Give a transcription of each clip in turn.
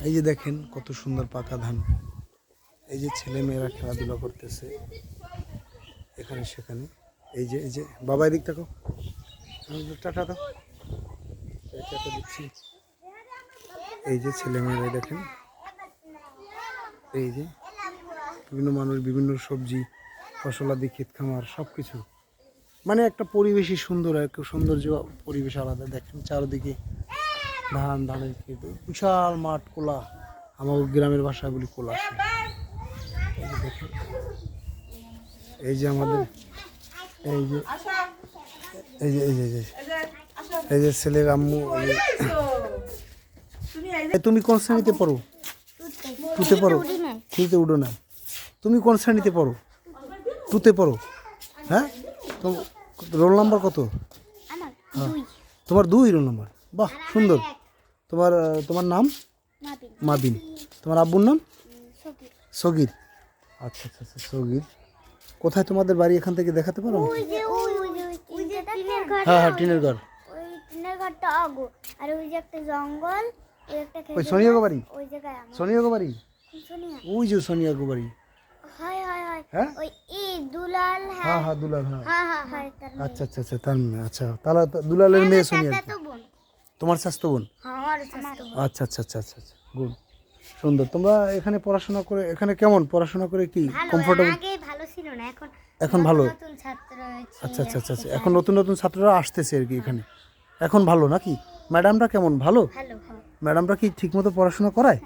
এই যে দেখেন কত সুন্দর পাকা ধান। এই যে ছেলে মেয়েরা খেলাধুলা করতেছে এখানে সেখানে। এই যে বাবা এদিক থাকো, টাটা দাও, টাটা দিচ্ছি। এই যে ছেলে মেয়েরা দেখেন, এই যে বিভিন্ন মানুষ বিভিন্ন সবজি ফসলাদি ক্ষেত খামার সব কিছু, মানে একটা পরিবেশই সুন্দর, একটা সৌন্দর্য পরিবেশ আলাদা। দেখেন চারদিকে ধানের ক্ষেত, বিশাল মাঠ, কোলা, আমার গ্রামের ভাষায় বলি কোলা। এই যে দেখেন, এই যে আমাদের এই যে এই যে এই যে এই যে ছেলের আম্মু। তুমি কোন শ্রেণীতে পড়ো? টুতে পড়ো? থ্রিতে উঠো না, তুমি কোন শ্রেণীতে পড়ো? টুতে পড়ো। হ্যাঁ, তো রোল নাম্বার কত? হ্যাঁ, তোমার 2 রোল নাম্বার। বাহ, সুন্দর। তোমার তোমার নাম? মাবিন। তোমার আব্বুর নাম? সগির। আচ্ছা আচ্ছা আচ্ছা, সগির। কোথায় তোমাদের বাড়ি এখান থেকে দেখাতে পারো? হ্যাঁ হ্যাঁ, টিনের ঘর। ওই টিনের ঘরটা আগো, আর ওই যে একটা জঙ্গল, ওই একটা ওই সোনিয়া গো বাড়ি? ওই জায়গায় সোনিয়া গো বাড়ি? সোনিয়া? ওই যে সোনিয়া গো বাড়ি। হয় হয় হয়, হ্যাঁ ওই দুলাল। হ্যাঁ হ্যাঁ, দুলাল। হ্যাঁ হ্যাঁ হ্যাঁ হয়, তার আচ্ছা আচ্ছা আচ্ছা, তার আচ্ছা, তাহলে দুলালের মেয়ে সোনিয়া। তো বোন। তোমার স্বাস্থ্য বোন? আমার চাচাতো বোন। আচ্ছা আচ্ছা আচ্ছা আচ্ছা আচ্ছা, গুড, সুন্দর। তোমরা এখানে পড়াশোনা করে, এখানে কেমন পড়াশোনা করে, কি কমফোর্টেবল? আগে ভালো ছিল না, এখন এখন ভালো? নতুন ছাত্র হয়েছে। আচ্ছা আচ্ছা আচ্ছা আচ্ছা, এখন নতুন নতুন ছাত্ররা আসতেছে আর কি এখানে, এখন ভালো নাকি? ম্যাডামরা কেমন, ভালো? ভালো ভালো। ম্যাডামরা কি ঠিকমতো পড়াশোনা করায়?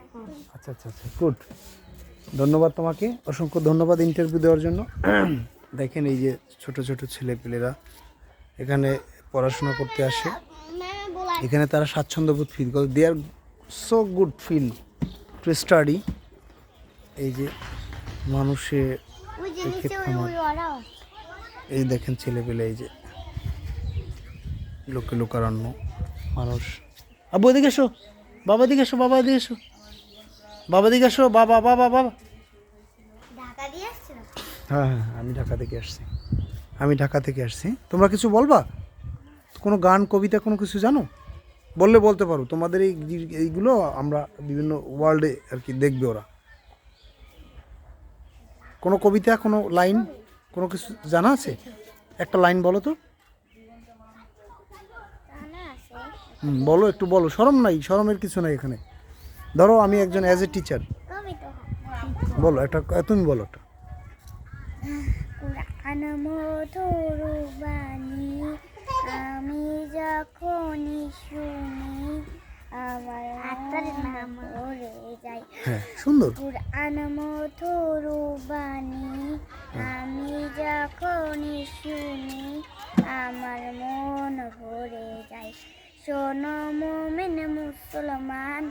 আচ্ছা আচ্ছা আচ্ছা, গুড, ধন্যবাদ তোমাকে, অসংখ্য ধন্যবাদ ইন্টারভিউ দেওয়ার জন্য। দেখেন এই যে ছোট ছোট ছেলেপেলেরা এখানে পড়াশোনা করতে আসে, এখানে তারা স্বাচ্ছন্দ্যবোধ ফিল করে, they are so good feel to study. এই যে মানুষে ওই যে ক্ষেত নিচে খামার, ওই ওরাও। এই দেখেন ছেলেপেলে, এই যে লোকে লোকারণ্য মানুষ। আব্বু এদিকে এসো, বাবা দিকে এসো, বাবা এদিকে এসো, বাবা দিকে এসো, বাবা বাবা বাবা। ঢাকা দিয়ে আসছে না? হ্যাঁ হ্যাঁ, আমি ঢাকা থেকে আসছি, আমি ঢাকা থেকে আসছি। তোমরা কিছু বলবা? কোনো গান কবিতা কোনো কিছু জানো? বললে বলতে পারো, তোমাদের এইগুলো আমরা বিভিন্ন ওয়ার্ল্ডে আর কি দেখবে ওরা। কোনো কবিতা, কোনো লাইন, কোনো কিছু জানা আছে? একটা লাইন বলো তো। জানা আছে। বলো, একটু বলো, শরম নাই, শরমের কিছু নাই এখানে। ধরো আমি একজন অ্যাজ এ টিচার, কবি তো বলো একটা, তুমি বলো একটা। কুরআন মধুর বাণী, আমি যখনই শুনি আমার নাম ভরে যায়। হ্যাঁ, সুন্দর। কুরআন মধুর বাণী, আমি যখনই শুনি আমার মন ভরে যায়। শোনো মুমিন মুসলমান,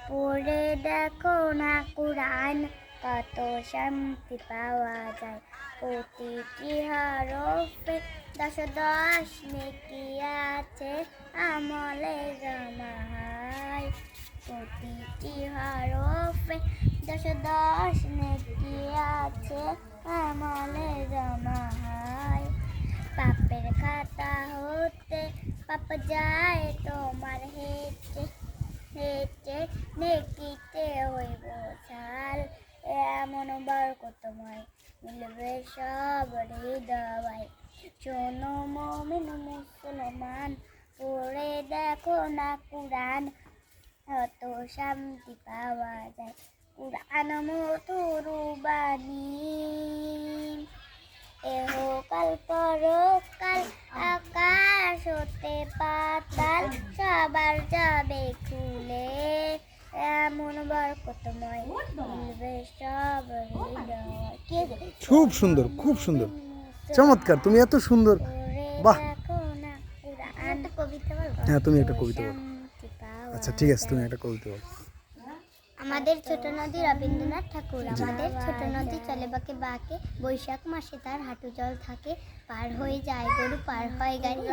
পড়ে দেখো না কুরআন, কত শান্তি পাওয়া যায়। প্রতিটি হরফে 10 নেকি আছে, আমলে জমা হয়। প্রতিটি হরফে 10 নেকি আছে, আমলে জমা হয়। পাপের খাতা হতে পাপ যায় তোমার হেঁটে হেঁটে, নেকিতে হইব ছাল। এমন বরকতময় মিলবে সব হৃদয়। শোনো মুমিন মুসলমান, পড়ে দেখো না কুরআন, কত শান্তি পাওয়া যায়। কুরআন মধুর বাণী, এহকাল পরকাল আকাশ হতে পাতাল, সবার যাবে খুলে। এমন বরকতময় মিলবে সব হৃদয়। খুব সুন্দর, খুব সুন্দর, চমৎকার, তুমি এত সুন্দর, বাহ। দেখো না কুরআন। কবিতা বলবো? হ্যাঁ, তুমি একটা কবিতা বলো। শান্তি পাওয়া আচ্ছা ঠিক আছে, তুমি একটা কবিতা বলো। আমাদের ছোট নদী রবীন্দ্রনাথ ঠাকুর। আমাদের ছোট নদী চলে বাঁকে বাঁকে, বৈশাখ মাসে তার হাঁটু জল থাকে, পার হয়ে যায় গরু, পার হয় গাড়ি।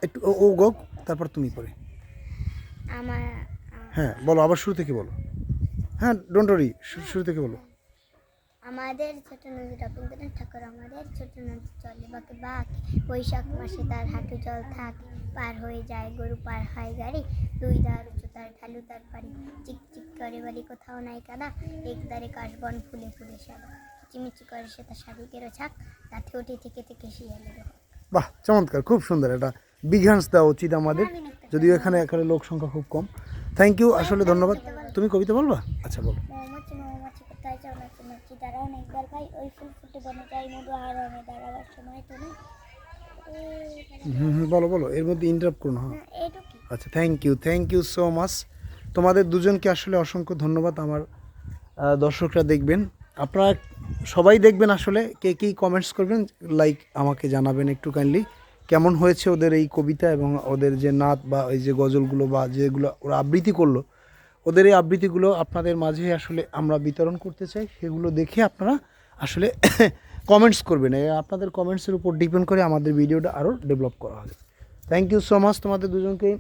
একটু ও গো, তারপর তুমি পড়ে। আমার হ্যাঁ বলো, আবার শুরু থেকে বলো। হ্যাঁ, ডোন্ট ওয়ারি, শুরু থেকে বলো। আমাদের ছোট নদী রবীন্দ্রনাথ ঠাকুর। আমাদের ছোট নদী চলে বাঁকে বাঁকে, বৈশাখ মাসে তার হাঁটু জল থাকে, পার হয়ে যায় গরু, পার হয় গাড়ি, দুই ধার উঁচু তার ঢালি। আলু তার পারি, চিকচিক করে বালি কোথাও নাই কাদা, একদারে কাশবন ফুলে ফুলে সাদা, চিমিচি করে সে তার শালিকেরও ছাক, রাতে উঠে থেকে থেকে শিয়ালেরও হক। বাহ, চমৎকার, খুব সুন্দর। এটা বিঘান্স দেওয়া উচিত আমাদের, যদিও এখানে এখানে লোক সংখ্যা খুব কম। থ্যাংক ইউ, আসলে ধন্যবাদ। তুমি কবিতা বলবা? আচ্ছা বলো। মৌমাছি মৌমাছি কোথায় যাও নাচি নাচি দাঁড়াও না একবার ভাই, ওই ফুল ফুটে বনে যাই মধু হারানো দাঁড়াবার সময় তো নেই। বলো বলো, এর মধ্যে ইন্টারাপ্ট করো না। হ্যাঁ, এইটুকু। আচ্ছা, থ্যাংক ইউ সো মাচ। তোমাদের দুজনকে আসলে অসংখ্য ধন্যবাদ। আমার দর্শকরা দেখবেন, আপনারা সবাই দেখবেন, আসলে কে কী কমেন্টস করবেন, লাইক আমাকে জানাবেন একটু কাইন্ডলি কেমন হয়েছে ওদের এই কবিতা এবং ওদের যে নাত বা এই যে গজলগুলো বা যেগুলো ওরা আবৃত্তি করলো, ওদের এই আবৃত্তিগুলো আপনাদের মাঝে আসলে আমরা বিতরণ করতে চাই। সেগুলো দেখে আপনারা আসলে কমেন্টস করবেন, আপনাদের কমেন্টসের উপর ডিপেন্ড করে আমাদের ভিডিওটা আরও ডেভেলপ করা হবে। থ্যাংক ইউ সো মাচ তোমাদের দুজনকে।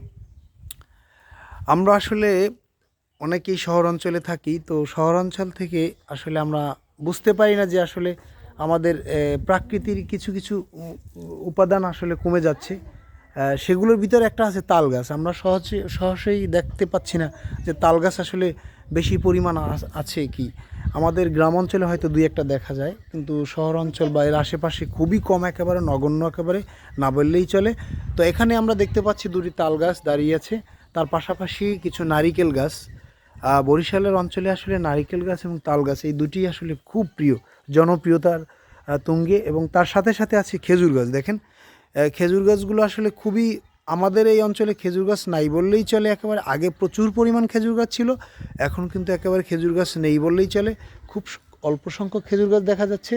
আমরা আসলে অনেকেই শহর অঞ্চলে থাকি, তো শহরাঞ্চল থেকে আসলে আমরা বুঝতে পারি না যে আসলে আমাদের প্রাকৃতির কিছু কিছু উপাদান আসলে কমে যাচ্ছে। সেগুলোর ভিতরে একটা আছে তাল গাছ। আমরা সহজেই দেখতে পাচ্ছি না যে তাল গাছ আসলে বেশি পরিমাণ আছে কি। আমাদের গ্রাম অঞ্চলে হয়তো দুই একটা দেখা যায়, কিন্তু শহর অঞ্চল বা এর আশেপাশে খুবই কম, একেবারে নগণ্য, একেবারে না বললেই চলে। তো এখানে আমরা দেখতে পাচ্ছি দুটি তাল গাছ দাঁড়িয়ে আছে, তার পাশাপাশি কিছু নারিকেল গাছ। বরিশালের অঞ্চলে আসলে নারিকেল গাছ এবং তাল গাছ এই দুটি আসলে খুব প্রিয়, জনপ্রিয়তার তুঙ্গে। এবং তার সাথে সাথে আছে খেজুর গাছ। দেখেন খেজুর গাছগুলো আসলে খুবই, আমাদের এই অঞ্চলে খেজুর গাছ নাই বললেই চলে। একেবারে আগে প্রচুর পরিমাণ খেজুর গাছ ছিল, এখন কিন্তু একেবারে খেজুর গাছ নেই বললেই চলে। খুব অল্প সংখ্যক খেজুর গাছ দেখা যাচ্ছে,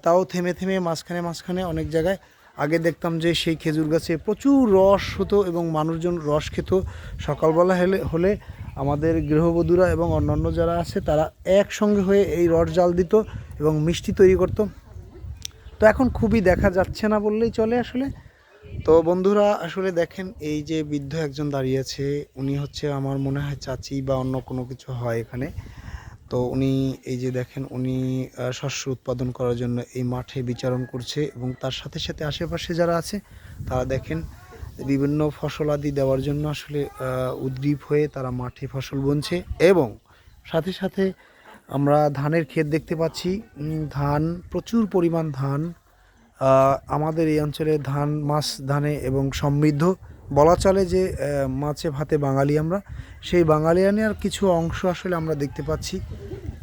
তাও থেমে থেমে মাঝখানে মাঝখানে অনেক জায়গায়। আগে দেখতাম যে সেই খেজুর গাছে প্রচুর রস হতো এবং মানুষজন রস খেত। সকালবেলা হলে আমাদের গৃহবধূরা এবং অন্যান্য যারা আছে তারা একসঙ্গে হয়ে এই রস জাল দিত এবং মিষ্টি তৈরি করতো। তো এখন খুবই দেখা যাচ্ছে না বললেই চলে আসলে। তো বন্ধুরা আসলে দেখেন, এই যে বৃদ্ধ একজন দাঁড়িয়ে আছে, উনি হচ্ছে আমার মনে হয় চাচি বা অন্য কোনো কিছু হয় এখানে। তো উনি এই যে দেখেন, উনি শস্য উৎপাদন করার জন্য এই মাঠে বিচরণ করছে এবং তার সাথে সাথে আশেপাশে যারা আছে তারা দেখেন বিভিন্ন ফসলাদি দেওয়ার জন্য আসলে উদ্গ্রীব হয়ে তারা মাঠে ফসল বুনছে। এবং সাথে সাথে আমরা ধানের ক্ষেত দেখতে পাচ্ছি, ধান, প্রচুর পরিমাণ ধান। আমাদের এই অঞ্চলে ধান, মাছ ধানে এবং সমৃদ্ধ বলা চলে যে মাছে ভাতে বাঙালি আমরা, সেই বাঙালিয়ানের কিছু অংশ আসলে আমরা দেখতে পাচ্ছি।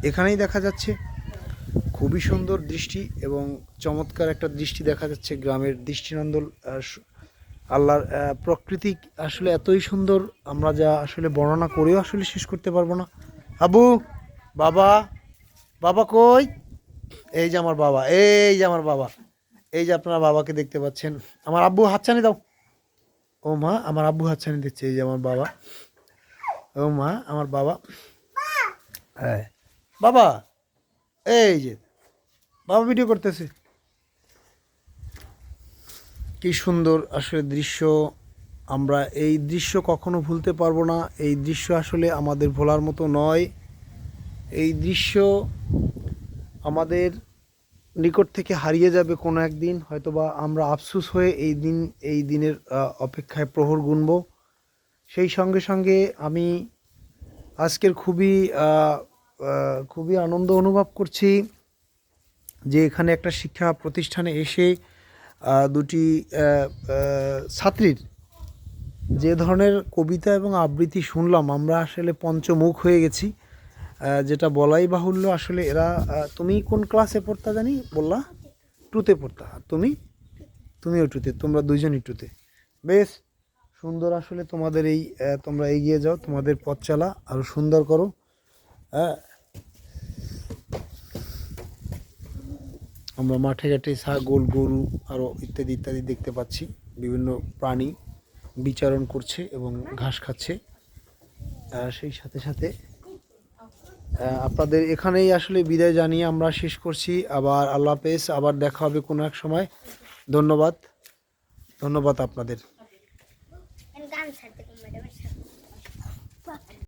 এখানেই দেখা যাচ্ছে খুবই সুন্দর দৃষ্টি এবং চমৎকার একটা দৃষ্টি দেখা যাচ্ছে, গ্রামের দৃষ্টিনন্দন। আল্লাহর প্রকৃতি আসলে এতই সুন্দর, আমরা যা আসলে বর্ণনা করেও আসলে শেষ করতে পারবো না। আবু, বাবা, বাবা কই? এই যে আমার বাবা, এই যে আমার বাবা, এই যে আপনারা বাবাকে দেখতে পাচ্ছেন। আমার আব্বু হাতছানি দাও। ও মা, আমার আব্বু হাতছানি দিচ্ছে। এই যে আমার বাবা, ও মা, আমার বাবা, হ্যাঁ বাবা, এই যে বাবা ভিডিও করতেছে। কি সুন্দর আসলে দৃশ্য, আমরা এই দৃশ্য কখনো ভুলতে পারবো না। এই দৃশ্য আসলে আমাদের ভোলার মতো নয়। এই দৃশ্য আমাদের নিকট থেকে হারিয়ে যাবে কোনো একদিন, হয়তোবা আমরা আফসোস হয়ে এই দিনের অপেক্ষায় প্রহর গুনব। সেই সঙ্গে সঙ্গে আমি আজকের খুবই আনন্দ অনুভব করছি যে এখানে একটা শিক্ষা প্রতিষ্ঠানে এসে দুটি ছাত্রীর যে ধরনের কবিতা এবং আবৃত্তি শুনলাম, আমরা আসলে পঞ্চমুখ হয়ে গেছি, যেটা বলাই বাহুল্য। আসলে এরা, তুমি কোন ক্লাসে পড়তা জানি বললা? টুতে পড়তা। আর তুমিও টুতে, তোমরা দুইজনই টুতে। বেশ সুন্দর আসলে তোমাদের এই, তোমরা এগিয়ে যাও, তোমাদের পথ চলা আরও সুন্দর করো। আমরা মাঠে ঘাটে ছাগল, গরু আরও ইত্যাদি ইত্যাদি দেখতে পাচ্ছি, বিভিন্ন প্রাণী বিচরণ করছে এবং ঘাস খাচ্ছে। সেই সাথে সাথে আপনাদের এখানেই আসলে বিদায় জানিয়ে আমরা শেষ করছি। আবার আল্লাহ হাফেজ, আবার দেখা হবে কোনো এক সময়। ধন্যবাদ আপনাদের। গান ছাড়তে